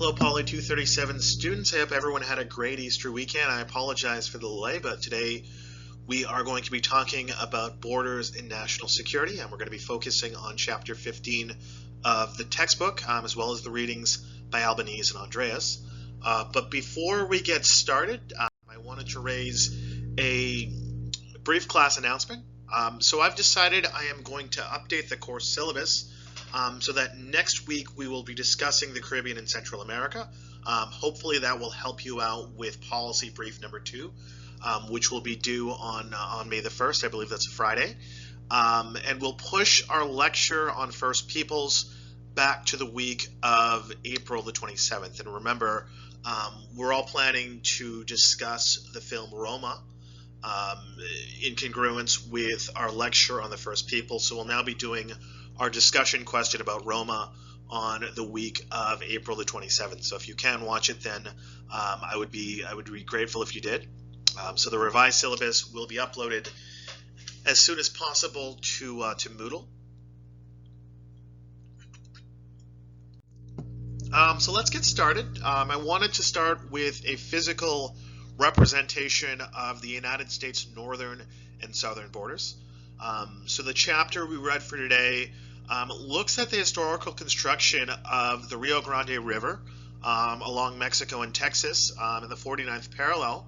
Hello, POL347 students. I hope everyone had a great Easter weekend. I apologize for the delay, but today we are going to be talking about borders and national security, and we're going to be focusing on Chapter 15 of the textbook, as well as the readings by Albanese and Andreas. But before we get started, I wanted to raise a brief class announcement. So I've decided I am going to update the course syllabus so that next week we will be discussing the Caribbean and Central America. Hopefully that will help you out with policy brief number 2, which will be due on May the 1st. I believe that's a Friday. And we'll push our lecture on First Peoples back to the week of April the 27th. And remember, we're all planning to discuss the film Roma in congruence with our lecture on the First Peoples. So we'll now be doing our discussion question about Roma on the week of April the 27th. So if you can watch it, then I would be grateful if you did. So the revised syllabus will be uploaded as soon as possible to Moodle. So let's get started. I wanted to start with a physical representation of the United States northern and southern borders. So the chapter we read for today looks at the historical construction of the Rio Grande River along Mexico and Texas in the 49th parallel,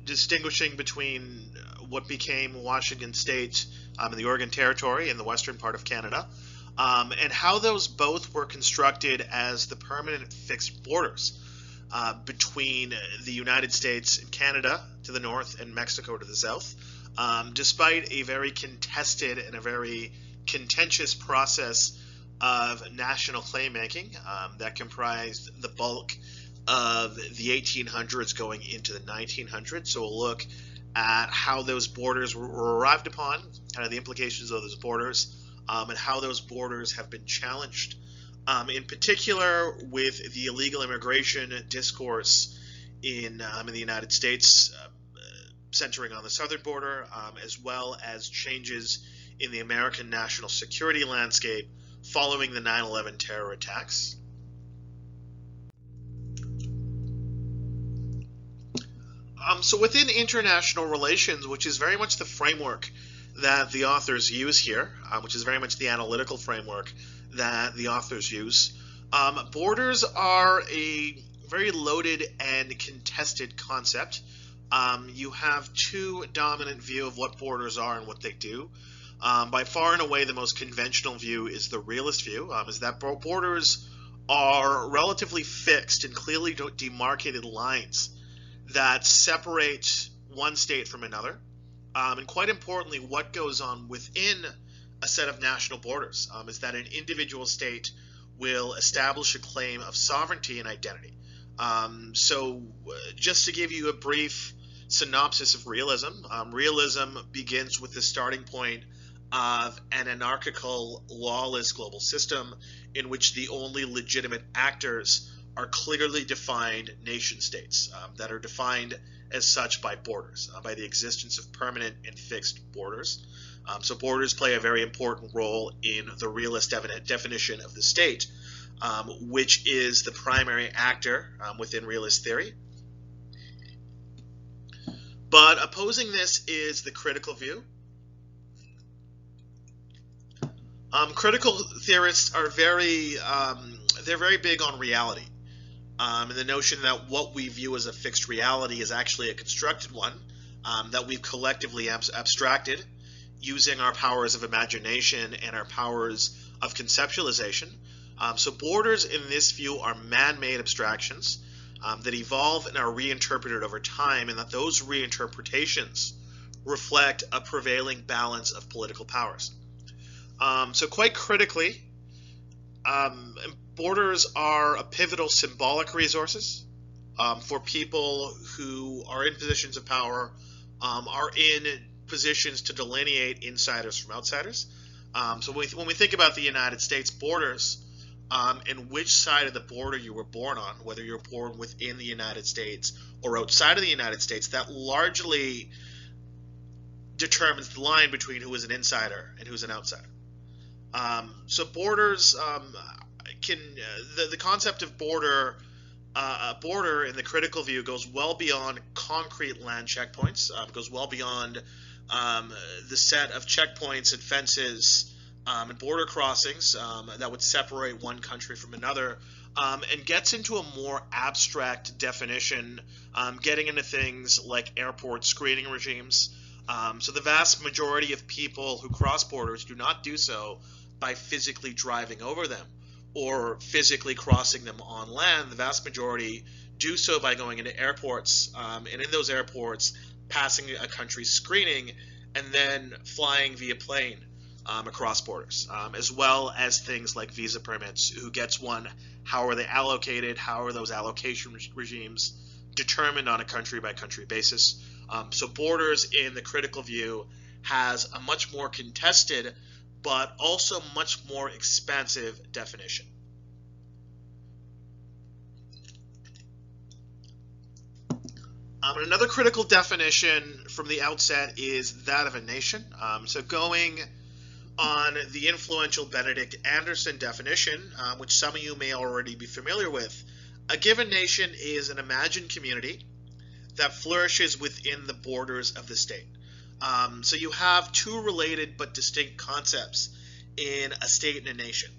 distinguishing between what became Washington State and the Oregon Territory in the western part of Canada, and how those both were constructed as the permanent fixed borders between the United States and Canada to the north and Mexico to the south, despite a very contested and a very contentious process of national claim making that comprised the bulk of the 1800s going into the 1900s. So we'll look at how those borders were arrived upon, kind of the implications of those borders, and how those borders have been challenged, in particular with the illegal immigration discourse in the United States, centering on the southern border, as well as changes in the American national security landscape following the 9/11 terror attacks. So within international relations, which is very much the framework that the authors use here, which is very much the analytical framework that the authors use, borders are a very loaded and contested concept. You have two dominant views of what borders are and what they do. By far and away, the most conventional view is the realist view, is that borders are relatively fixed and clearly demarcated lines that separate one state from another. And quite importantly, what goes on within a set of national borders is that an individual state will establish a claim of sovereignty and identity. So just to give you a brief synopsis of realism, realism begins with the starting point of an anarchical, lawless global system in which the only legitimate actors are clearly defined nation states that are defined as such by borders, by the existence of permanent and fixed borders. So borders play a very important role in the realist definition of the state, which is the primary actor within realist theory. But opposing this is the critical view. Critical theorists are they're very big on reality, and the notion that what we view as a fixed reality is actually a constructed one that we've collectively abstracted using our powers of imagination and our powers of conceptualization. So borders in this view are man-made abstractions that evolve and are reinterpreted over time, and that those reinterpretations reflect a prevailing balance of political powers. So quite critically, borders are a pivotal symbolic resources for people who are in positions of power, are in positions to delineate insiders from outsiders. So when we think about the United States borders, and which side of the border you were born on, whether you're born within the United States or outside of the United States, that largely determines the line between who is an insider and who's an outsider. So borders the concept of border. A border in the critical view goes well beyond concrete land checkpoints, goes well beyond the set of checkpoints and fences and border crossings that would separate one country from another, and gets into a more abstract definition, getting into things like airport screening regimes. So the vast majority of people who cross borders do not do so by physically driving over them or physically crossing them on land. The vast majority do so by going into airports, and in those airports passing a country's screening and then flying via plane across borders, as well as things like visa permits. Who gets one? How are they allocated? How are those allocation regimes determined on a country-by-country basis? So borders in the critical view has a much more contested but also much more expansive definition. And another critical definition from the outset is that of a nation. So going on the influential Benedict Anderson definition, which some of you may already be familiar with, a given nation is an imagined community that flourishes within the borders of the state. So you have two related but distinct concepts in a state and a nation.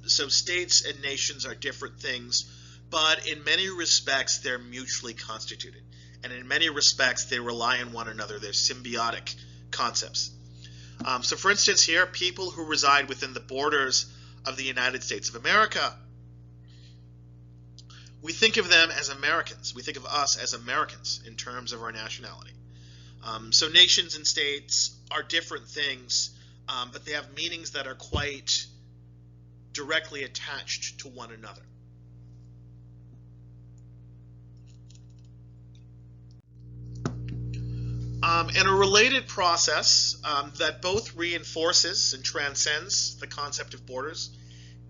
So states and nations are different things, but in many respects they're mutually constituted. And in many respects they rely on one another. They're symbiotic concepts. So for instance here, people who reside within the borders of the United States of America, we think of them as Americans. We think of us as Americans in terms of our nationality. So nations and states are different things, but they have meanings that are quite directly attached to one another. And a related process that both reinforces and transcends the concept of borders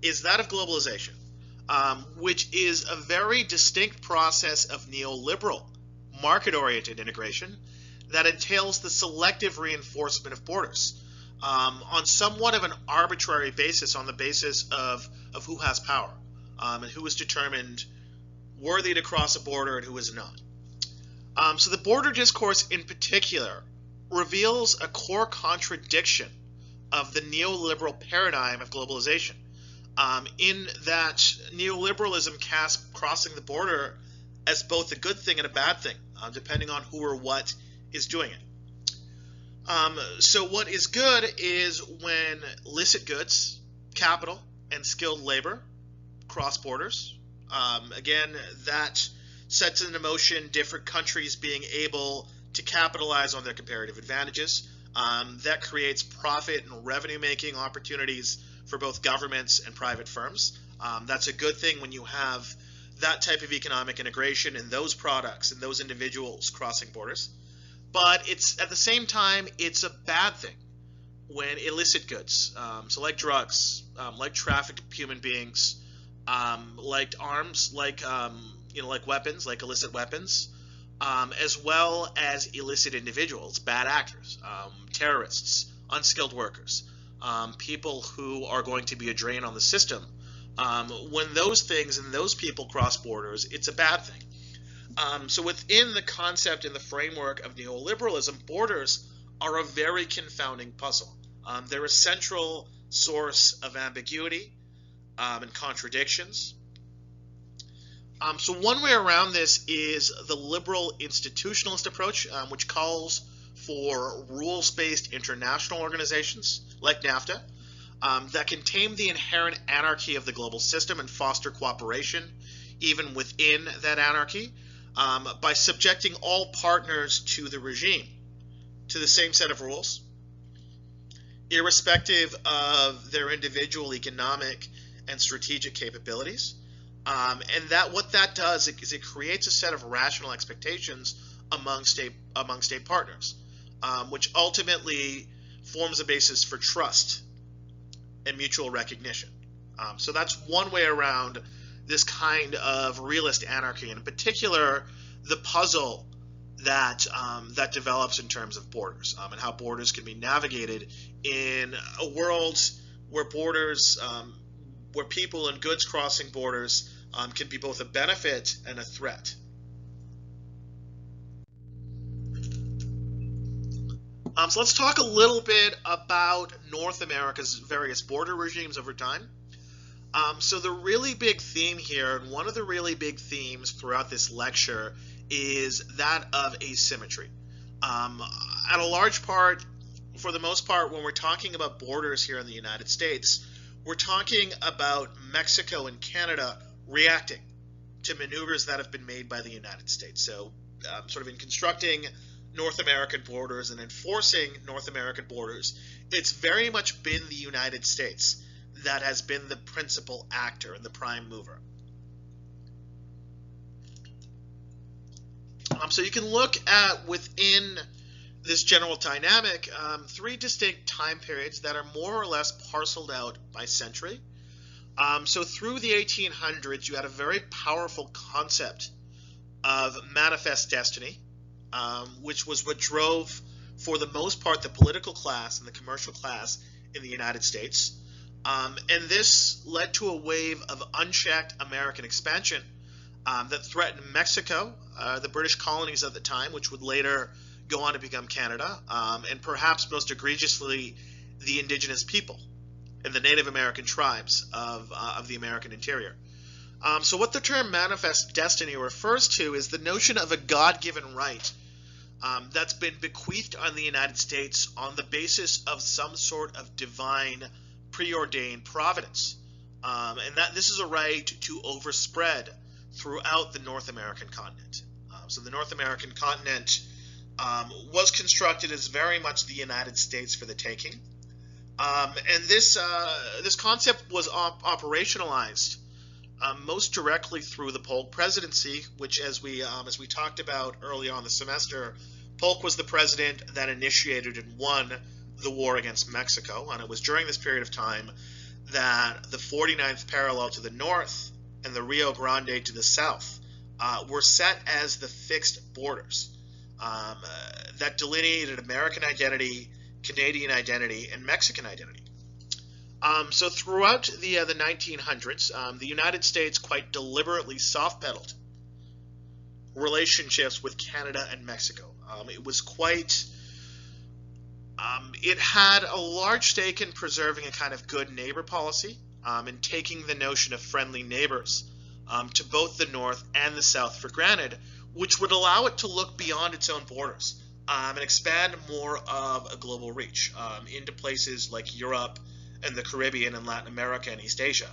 is that of globalization, which is a very distinct process of neoliberal, market-oriented integration that entails the selective reinforcement of borders on somewhat of an arbitrary basis, on the basis of who has power and who is determined worthy to cross a border and who is not. So the border discourse in particular reveals a core contradiction of the neoliberal paradigm of globalization, in that neoliberalism casts crossing the border as both a good thing and a bad thing, depending on who or what is doing it. So what is good is when licit goods, capital, and skilled labor cross borders. Again, that sets into motion different countries being able to capitalize on their comparative advantages. That creates profit and revenue-making opportunities for both governments and private firms. That's a good thing when you have that type of economic integration and those products and those individuals crossing borders. But it's at the same time, it's a bad thing when illicit goods, so like drugs, like trafficked human beings, like arms, like like weapons, like illicit weapons, as well as illicit individuals, bad actors, terrorists, unskilled workers, people who are going to be a drain on the system. When those things and those people cross borders, it's a bad thing. So within the concept and the framework of neoliberalism, borders are a very confounding puzzle. They're a central source of ambiguity and contradictions. So one way around this is the liberal institutionalist approach, which calls for rules-based international organizations like NAFTA that can tame the inherent anarchy of the global system and foster cooperation even within that anarchy, by subjecting all partners to the regime, to the same set of rules, irrespective of their individual economic and strategic capabilities. And that what that does is it creates a set of rational expectations among state partners, which ultimately forms a basis for trust and mutual recognition. So that's one way around this kind of realist anarchy, and in particular, the puzzle that that develops in terms of borders, and how borders can be navigated in a world where borders where people and goods crossing borders can be both a benefit and a threat. So let's talk a little bit about North America's various border regimes over time. So the really big theme here, and one of the really big themes throughout this lecture, is that of asymmetry. At a large part, for the most part, when we're talking about borders here in the United States, we're talking about Mexico and Canada reacting to maneuvers that have been made by the United States. So sort of in constructing North American borders and enforcing North American borders, it's very much been the United States that has been the principal actor and the prime mover. So you can look at, within this general dynamic, three distinct time periods that are more or less parceled out by century. So through the 1800s, you had a very powerful concept of manifest destiny, which was what drove, for the most part, the political class and the commercial class in the United States. And this led to a wave of unchecked American expansion that threatened Mexico, the British colonies at the time, which would later go on to become Canada, and perhaps most egregiously, the Indigenous people and the Native American tribes of the American interior. So what the term manifest destiny refers to is the notion of a God-given right that's been bequeathed on the United States on the basis of some sort of divine preordained providence, and that this is a right to overspread throughout the North American continent. So the North American continent was constructed as very much the United States for the taking, and this concept was operationalized most directly through the Polk presidency, which, as we talked about early on the semester, Polk was the president that initiated and won the war against Mexico, and it was during this period of time that the 49th parallel to the north and the Rio Grande to the south were set as the fixed borders that delineated American identity, Canadian identity, and Mexican identity. So throughout the 1900s, the United States quite deliberately soft-pedaled relationships with Canada and Mexico. It was quite... it had a large stake in preserving a kind of good neighbor policy and taking the notion of friendly neighbors to both the North and the South for granted, which would allow it to look beyond its own borders and expand more of a global reach into places like Europe and the Caribbean and Latin America and East Asia.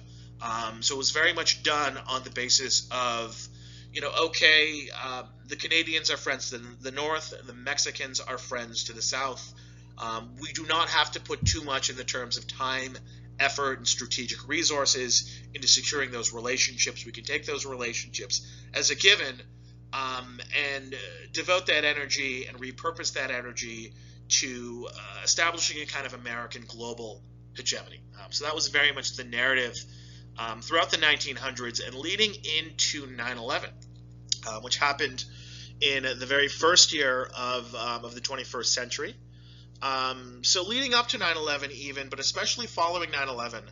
So it was very much done on the basis of, the Canadians are friends to the North, the Mexicans are friends to the South. We do not have to put too much in the terms of time, effort, and strategic resources into securing those relationships. We can take those relationships as a given and devote that energy and repurpose that energy to establishing a kind of American global hegemony. So that was very much the narrative throughout the 1900s and leading into 9/11, which happened in the very first year of the 21st century. So leading up to 9/11 even, but especially following 9/11,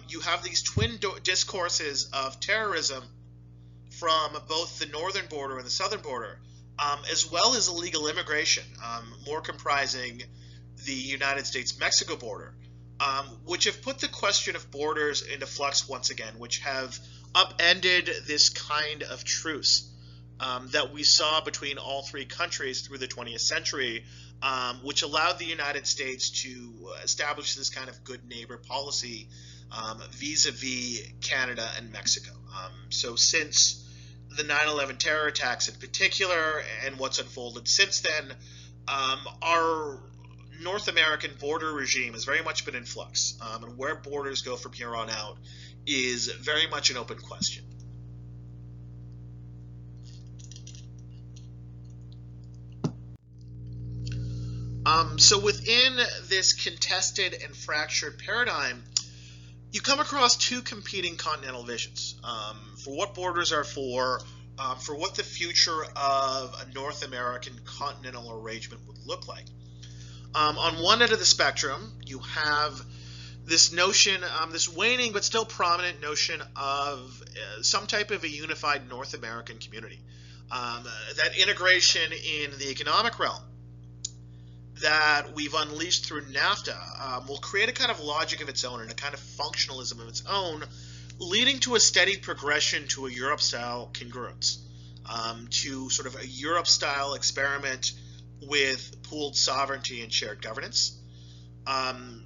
you have these twin discourses of terrorism from both the northern border and the southern border, as well as illegal immigration, more comprising the United States-Mexico border, which have put the question of borders into flux once again, which have upended this kind of truce that we saw between all three countries through the 20th century, which allowed the United States to establish this kind of good neighbor policy vis-a-vis Canada and Mexico. So since the 9/11 terror attacks in particular and what's unfolded since then, our North American border regime has very much been in flux, and where borders go from here on out is very much an open question. So within this contested and fractured paradigm, you come across two competing continental visions for what borders are for what the future of a North American continental arrangement would look like. On one end of the spectrum, you have this notion, this waning but still prominent notion of some type of a unified North American community. That integration in the economic realm that we've unleashed through NAFTA will create a kind of logic of its own and a kind of functionalism of its own, leading to a steady progression to a Europe-style congruence, to sort of a Europe-style experiment with pooled sovereignty and shared governance.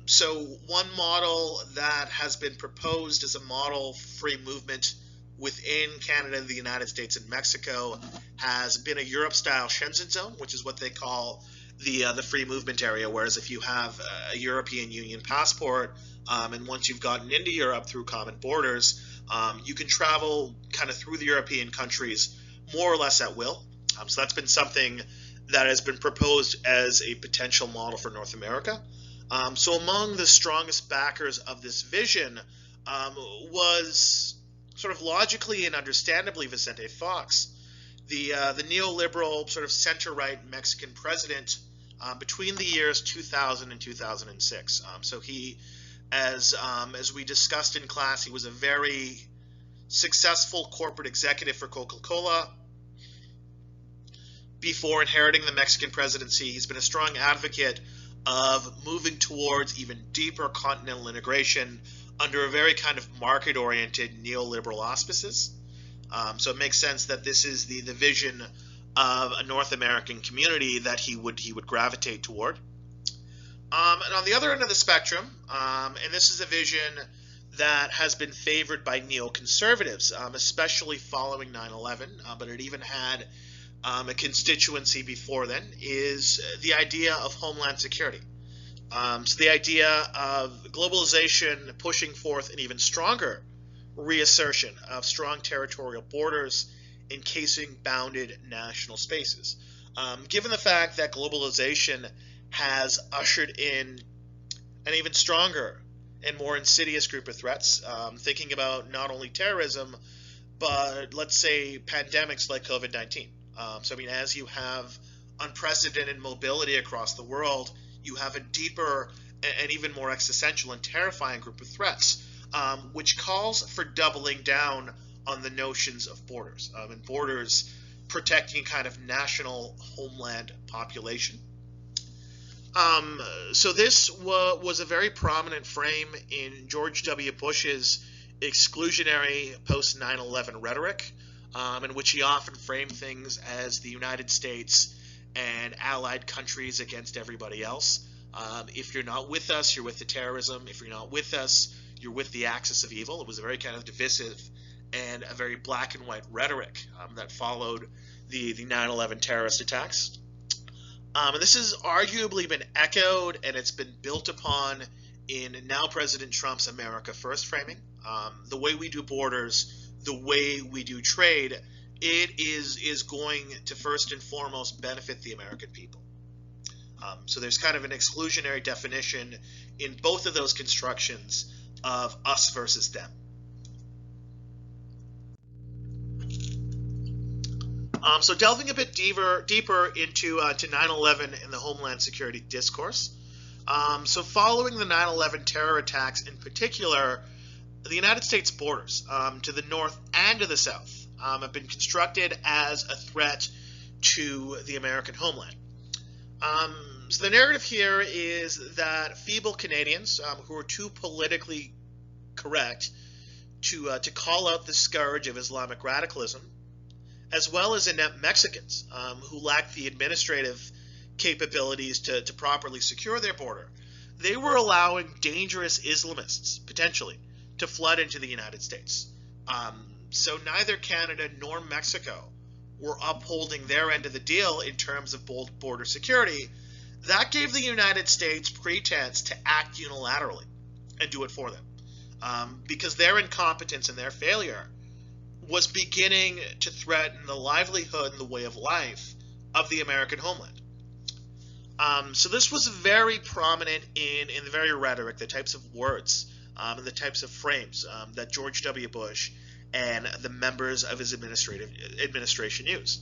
So one model that has been proposed as a model for free movement within Canada, the United States, and Mexico has been a Europe-style Schengen zone, which is what they call the free movement area. Whereas if you have a European Union passport, and once you've gotten into Europe through common borders, you can travel kind of through the European countries more or less at will. So that's been something that has been proposed as a potential model for North America. So among the strongest backers of this vision was sort of logically and understandably Vicente Fox, the neoliberal sort of center-right Mexican president between the years 2000 and 2006. So he, as we discussed in class, he was a very successful corporate executive for Coca-Cola. Before inheriting the Mexican presidency, he's been a strong advocate of moving towards even deeper continental integration under a very kind of market-oriented neoliberal auspices. So it makes sense that this is the vision of a North American community that he would gravitate toward. And on the other end of the spectrum, and this is a vision that has been favored by neoconservatives, especially following 9/11, but it even had a constituency before then, is the idea of homeland security. So the idea of globalization pushing forth an even stronger reassertion of strong territorial borders encasing bounded national spaces. Given the fact that globalization has ushered in an even stronger and more insidious group of threats, thinking about not only terrorism, but let's say pandemics like COVID-19. So I mean, as you have unprecedented mobility across the world, you have a deeper and even more existential and terrifying group of threats, which calls for doubling down on the notions of borders, and borders protecting kind of national homeland population. So this was a very prominent frame in George W. Bush's exclusionary post 9/11 rhetoric, in which he often framed things as the United States and allied countries against everybody else. If you're not with us, you're with the terrorism. If you're not with us, you're with the axis of evil. It was a very kind of divisive and a very black and white rhetoric that followed the 9/11 terrorist attacks. And this has arguably been echoed and it's been built upon in now President Trump's America First framing. The way we do borders, the way we do trade, it is going to first and foremost benefit the American people. So there's kind of an exclusionary definition in both of those constructions of us versus them. So delving a bit deeper into 9/11 and the Homeland Security discourse. So following the 9/11 terror attacks in particular, the United States borders to the north and to the south have been constructed as a threat to the American homeland. So the narrative here is that feeble Canadians who are too politically correct to call out the scourge of Islamic radicalism, as well as inept Mexicans who lack the administrative capabilities to properly secure their border, they were allowing dangerous Islamists, potentially, to flood into the United States. So neither Canada nor Mexico were upholding their end of the deal in terms of border security. That gave the United States pretense to act unilaterally and do it for them, because their incompetence and their failure was beginning to threaten the livelihood and the way of life of the American homeland. So this was very prominent in the very rhetoric, the types of words and the types of frames that George W. Bush and the members of his administration used.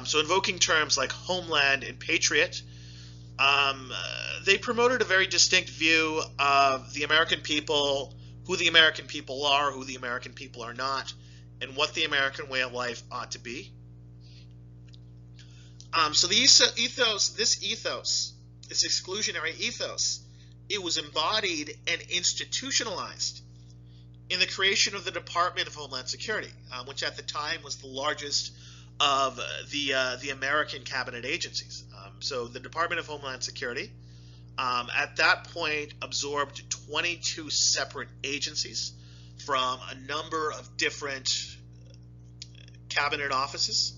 So invoking terms like homeland and patriot, They promoted a very distinct view of the American people, who the American people are, who the American people are not, and what the American way of life ought to be. So this exclusionary ethos, it was embodied and institutionalized in the creation of the Department of Homeland Security, which at the time was the largest of the American cabinet agencies. So the Department of Homeland Security at that point absorbed 22 separate agencies from a number of different cabinet offices.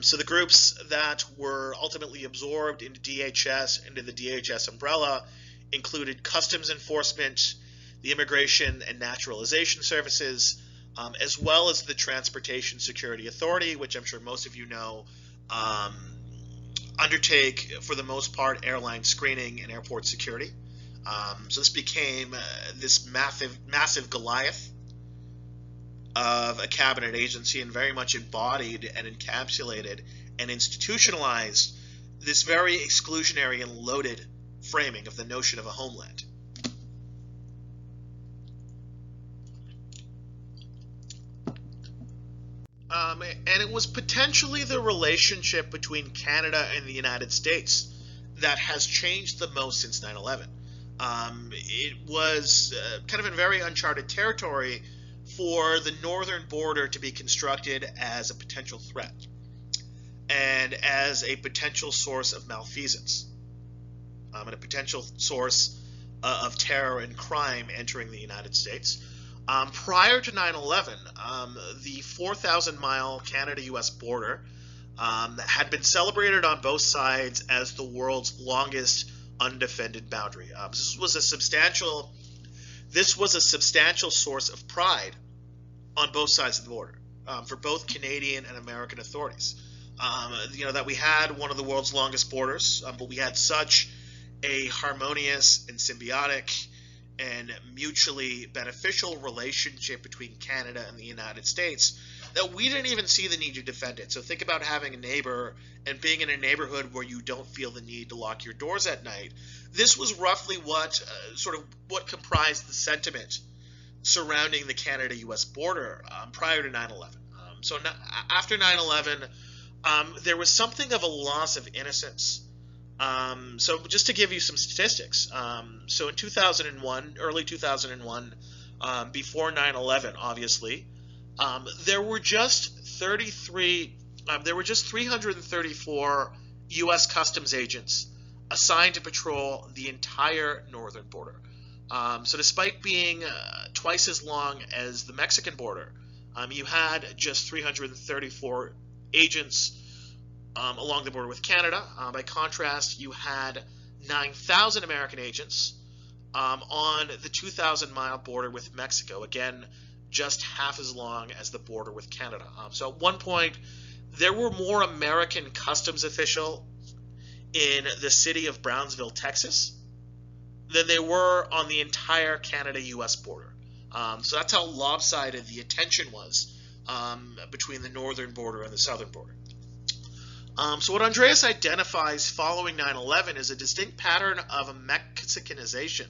So the groups that were ultimately absorbed into the DHS umbrella, included Customs Enforcement, the Immigration and Naturalization Services, as well as the Transportation Security Authority, which I'm sure most of you know undertake, for the most part, airline screening and airport security. So this became this massive Goliath of a cabinet agency, and very much embodied and encapsulated and institutionalized this very exclusionary and loaded framing of the notion of a homeland. And it was potentially the relationship between Canada and the United States that has changed the most since 9/11. It was kind of in very uncharted territory for the northern border to be constructed as a potential threat and as a potential source of malfeasance, and a potential source of terror and crime entering the United States. Prior to 9/11, the 4,000-mile Canada-U.S. border had been celebrated on both sides as the world's longest undefended boundary. This was a substantial source of pride on both sides of the border for both Canadian and American authorities. That we had one of the world's longest borders, but we had such a harmonious and symbiotic and mutually beneficial relationship between Canada and the United States that we didn't even see the need to defend it. So think about having a neighbor and being in a neighborhood where you don't feel the need to lock your doors at night. This was roughly what comprised the sentiment surrounding the Canada-U.S. border prior to 9/11. So after 9/11, there was something of a loss of innocence. So just to give you some statistics, so in 2001, early 2001, before 9/11, obviously, there were just 334 U.S. Customs agents assigned to patrol the entire northern border. So despite being twice as long as the Mexican border, you had just 334 agents along the border with Canada. By contrast, you had 9,000 American agents on the 2,000-mile border with Mexico. Again, just half as long as the border with Canada. So at one point, there were more American customs officials in the city of Brownsville, Texas, than there were on the entire Canada-U.S. border. So that's how lopsided the attention was between the northern border and the southern border. So what Andreas identifies following 9/11 is a distinct pattern of a Mexicanization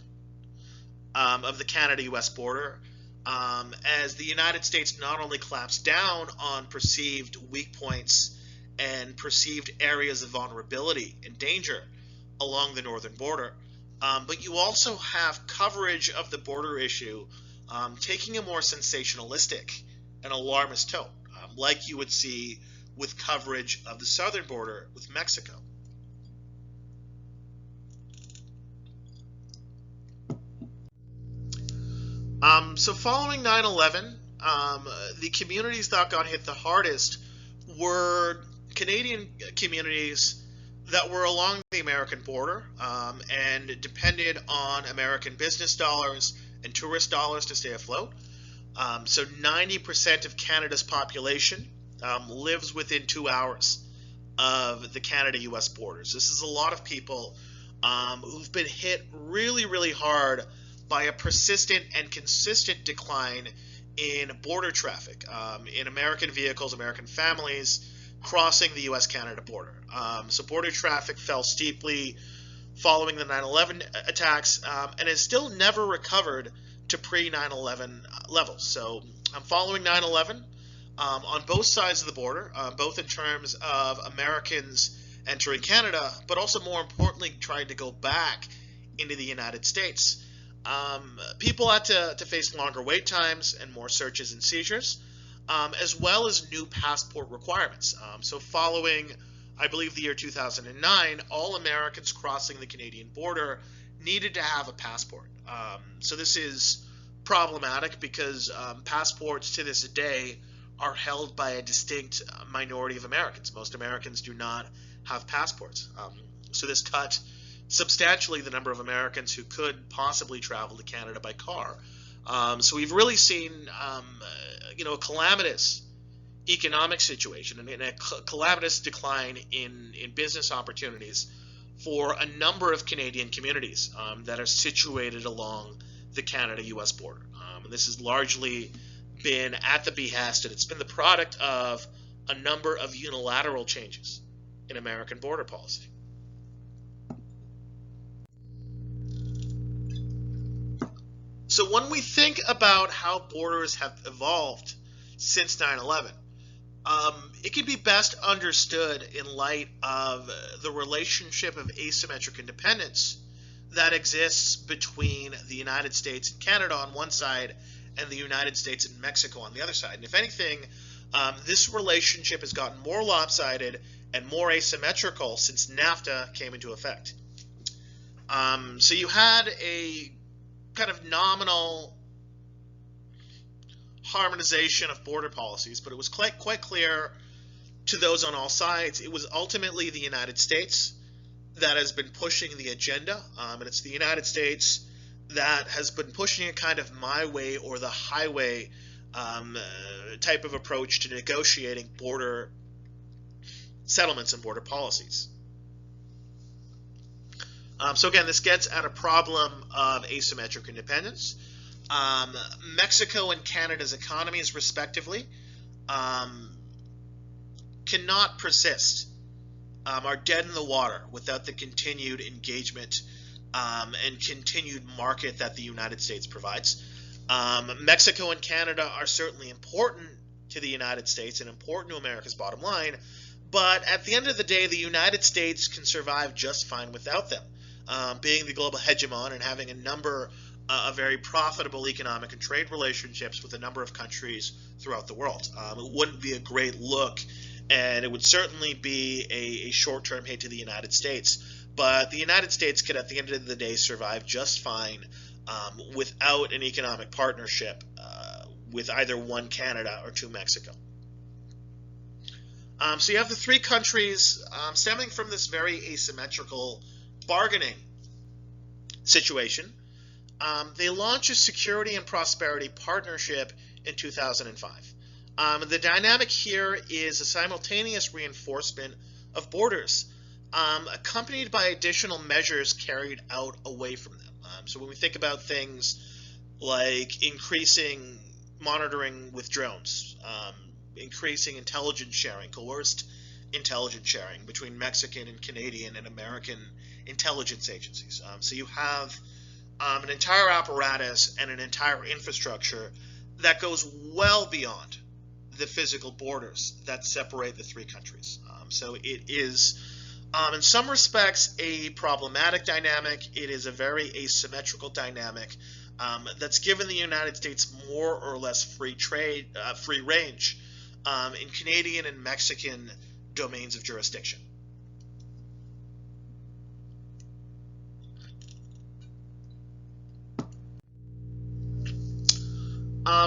of the Canada-U.S. border, as the United States not only claps down on perceived weak points and perceived areas of vulnerability and danger along the northern border, but you also have coverage of the border issue taking a more sensationalistic and alarmist tone, like you would see with coverage of the southern border with Mexico. So following 9/11, the communities that got hit the hardest were Canadian communities that were along the American border and depended on American business dollars and tourist dollars to stay afloat. So 90% of Canada's population lives within 2 hours of the Canada-U.S. borders. This is a lot of people who've been hit really, really hard by a persistent and consistent decline in border traffic, in American vehicles, American families crossing the U.S.-Canada border. So border traffic fell steeply following the 9/11 attacks, and has still never recovered to pre-9/11 levels. So following 9/11, on both sides of the border, both in terms of Americans entering Canada, but also more importantly trying to go back into the United States. People had to face longer wait times and more searches and seizures, as well as new passport requirements. So following, I believe, the year 2009, all Americans crossing the Canadian border needed to have a passport. So this is problematic because passports to this day are held by a distinct minority of Americans. Most Americans do not have passports. So this cut substantially the number of Americans who could possibly travel to Canada by car. So we've really seen, a calamitous economic situation and a calamitous decline in business opportunities for a number of Canadian communities that are situated along the Canada-U.S. border. And this has largely been at the behest, and it's been the product of a number of unilateral changes in American border policy. So when we think about how borders have evolved since 9/11, it can be best understood in light of the relationship of asymmetric independence that exists between the United States and Canada on one side and the United States and Mexico on the other side. And if anything, this relationship has gotten more lopsided and more asymmetrical since NAFTA came into effect. So you had a kind of nominal harmonization of border policies, but it was quite clear to those on all sides it was ultimately the United States that has been pushing the agenda, and it's the United States that has been pushing a kind of my way or the highway type of approach to negotiating border settlements and border policies. So again, this gets at a problem of asymmetric independence. Mexico and Canada's economies, respectively, cannot persist, are dead in the water without the continued engagement and continued market that the United States provides. Mexico and Canada are certainly important to the United States and important to America's bottom line, but at the end of the day, the United States can survive just fine without them. Being the global hegemon and having a number of very profitable economic and trade relationships with a number of countries throughout the world. It wouldn't be a great look, and it would certainly be a short-term hit to the United States. But the United States could, at the end of the day, survive just fine without an economic partnership with either one Canada or two Mexico. So you have the three countries stemming from this very asymmetrical bargaining situation. They launched a security and prosperity partnership in 2005. The dynamic here is a simultaneous reinforcement of borders, accompanied by additional measures carried out away from them. So when we think about things like increasing monitoring with drones, increasing intelligence sharing, coerced intelligence sharing between Mexican and Canadian and American intelligence agencies. So you have an entire apparatus and an entire infrastructure that goes well beyond the physical borders that separate the three countries. So it is, in some respects, a problematic dynamic. It is a very asymmetrical dynamic that's given the United States more or less free range in Canadian and Mexican domains of jurisdiction.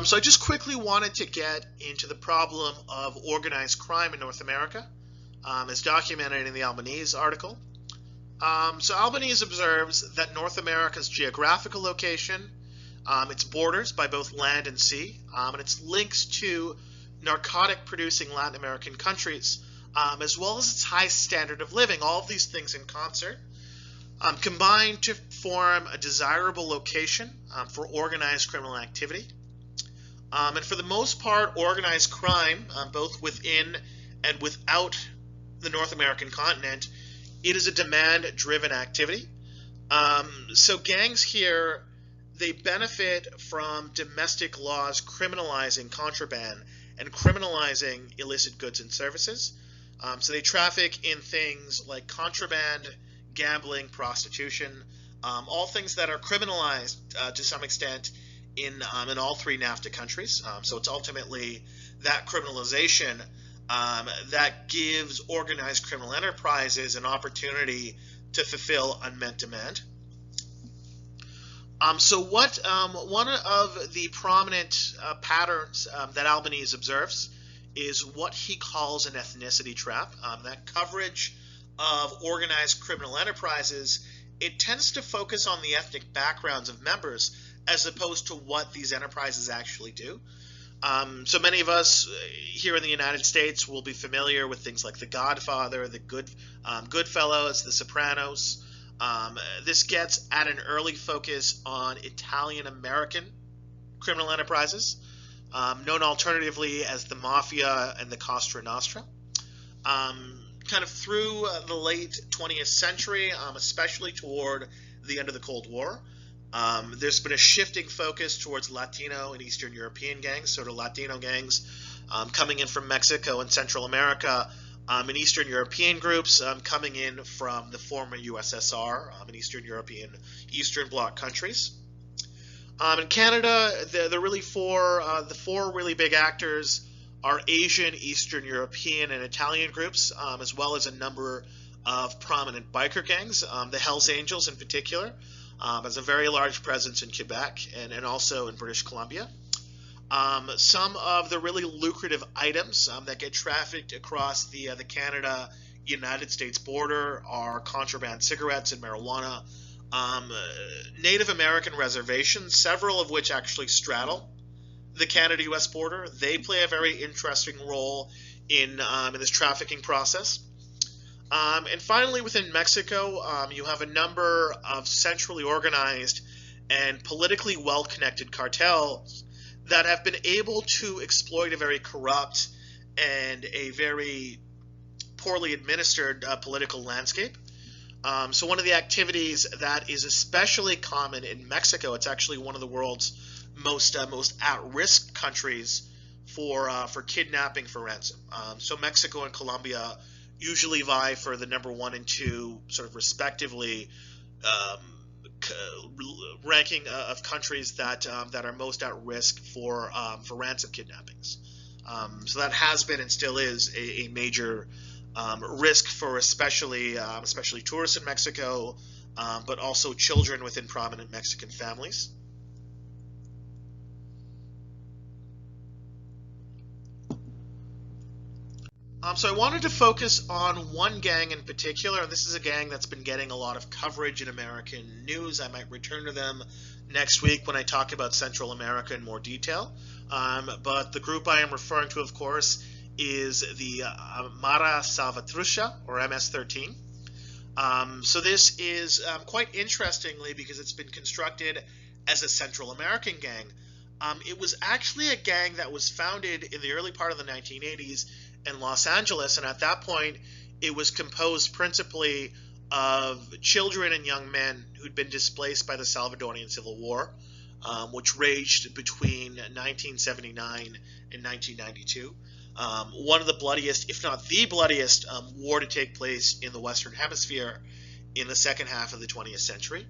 So I just quickly wanted to get into the problem of organized crime in North America, as documented in the Albanese article. So Albanese observes that North America's geographical location, its borders by both land and sea, and its links to narcotic-producing Latin American countries, as well as its high standard of living, all of these things in concert, combine to form a desirable location for organized criminal activity. And for the most part, organized crime, both within and without the North American continent, it is a demand-driven activity. So gangs here, they benefit from domestic laws criminalizing contraband and criminalizing illicit goods and services. So they traffic in things like contraband, gambling, prostitution, all things that are criminalized to some extent in all three NAFTA countries. So it's ultimately that criminalization that gives organized criminal enterprises an opportunity to fulfill unmet demand. So what one of the prominent patterns that Albanese observes is what he calls an ethnicity trap. That coverage of organized criminal enterprises, it tends to focus on the ethnic backgrounds of members as opposed to what these enterprises actually do. So many of us here in the United States will be familiar with things like The Godfather, the Goodfellas, The Sopranos. This gets at an early focus on Italian-American criminal enterprises, known alternatively as the Mafia and the Cosa Nostra. Kind of through the late 20th century, especially toward the end of the Cold War, there's been a shifting focus towards Latino and Eastern European gangs, sort of Latino gangs coming in from Mexico and Central America, and Eastern European groups coming in from the former USSR and Eastern European, Eastern Bloc countries. In Canada, the four really big actors are Asian, Eastern European, and Italian groups, as well as a number of prominent biker gangs. The Hells Angels in particular has a very large presence in Quebec and also in British Columbia. Some of the really lucrative items that get trafficked across the Canada-United States border are contraband cigarettes and marijuana. Native American reservations, several of which actually straddle the Canada-U.S. border, they play a very interesting role in this trafficking process. And finally, within Mexico, you have a number of centrally organized and politically well-connected cartels that have been able to exploit a very corrupt and a very poorly administered political landscape. So one of the activities that is especially common in Mexico, it's actually one of the world's most at-risk countries for kidnapping for ransom. So Mexico and Colombia usually vie for the number 1 and 2, sort of respectively, ranking of countries that are most at risk for ransom kidnappings. So that has been and still is a major risk for especially tourists in Mexico, but also children within prominent Mexican families. So I wanted to focus on one gang in particular, and this is a gang that's been getting a lot of coverage in American news. I might return to them next week when I talk about Central America in more detail. But the group I am referring to, of course, is the Mara Salvatrucha, or MS-13. So this is quite interestingly, because it's been constructed as a Central American gang. It was actually a gang that was founded in the early part of the 1980s in Los Angeles, and at that point it was composed principally of children and young men who'd been displaced by the Salvadorian Civil War, which raged between 1979 and 1992. One of the bloodiest, if not the bloodiest, war to take place in the Western Hemisphere in the second half of the 20th century.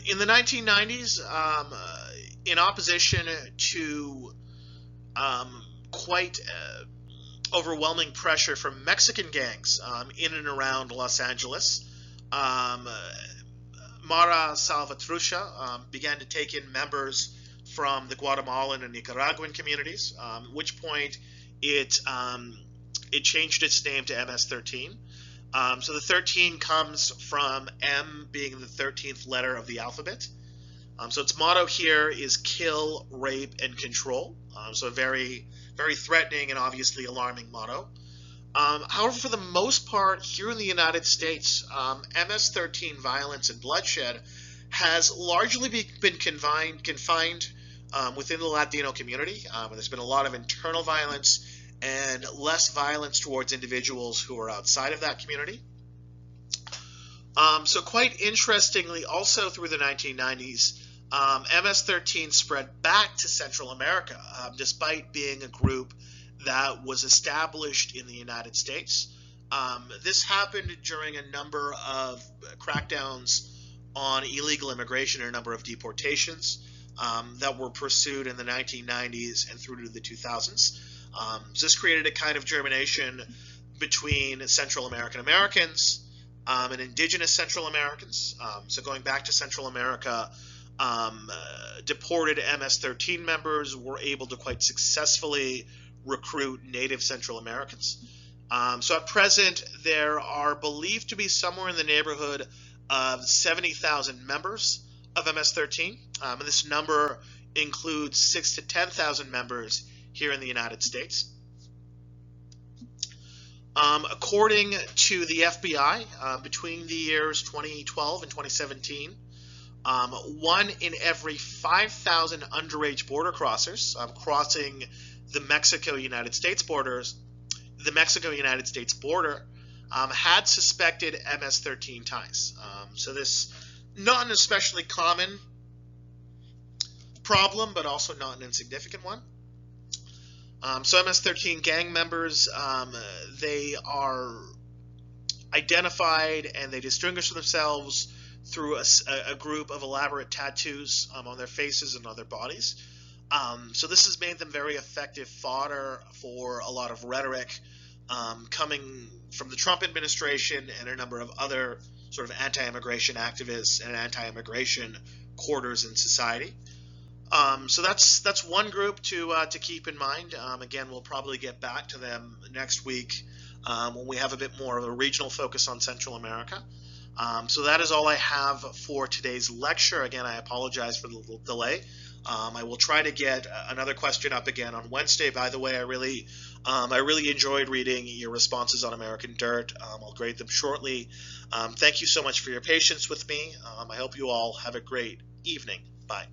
In the 1990s, in opposition to quite overwhelming pressure from Mexican gangs in and around Los Angeles, Mara Salvatrucha began to take in members from the Guatemalan and Nicaraguan communities, at which point it changed its name to MS-13. So the 13 comes from M being the 13th letter of the alphabet. So its motto here is kill, rape, and control. So a very, very threatening and obviously alarming motto. However, for the most part, here in the United States, MS-13 violence and bloodshed has largely been confined within the Latino community. There's been a lot of internal violence and less violence towards individuals who are outside of that community. So quite interestingly, also through the 1990s, MS-13 spread back to Central America, despite being a group that was established in the United States. This happened during a number of crackdowns on illegal immigration and a number of deportations that were pursued in the 1990s and through to the 2000s. So this created a kind of germination between Central American Americans and indigenous Central Americans. So going back to Central America, deported MS-13 members were able to quite successfully recruit native Central Americans. So at present, there are believed to be somewhere in the neighborhood of 70,000 members of MS-13, and this number includes 6,000 to 10,000 members here in the United States. According to the FBI, between the years 2012 and 2017, 1 in every 5,000 underage border crossers crossing the Mexico-United States border had suspected MS-13 ties. So this, not an especially common problem, but also not an insignificant one. So MS-13 gang members, they are identified and they distinguish themselves through a group of elaborate tattoos on their faces and on their bodies. So this has made them very effective fodder for a lot of rhetoric coming from the Trump administration and a number of other sort of anti-immigration activists and anti-immigration quarters in society. So that's one group to keep in mind. Again, we'll probably get back to them next week when we have a bit more of a regional focus on Central America. So that is all I have for today's lecture. Again, I apologize for the little delay. I will try to get another question up again on Wednesday. By the way, I really enjoyed reading your responses on American Dirt. I'll grade them shortly. Thank you so much for your patience with me. I hope you all have a great evening. Bye.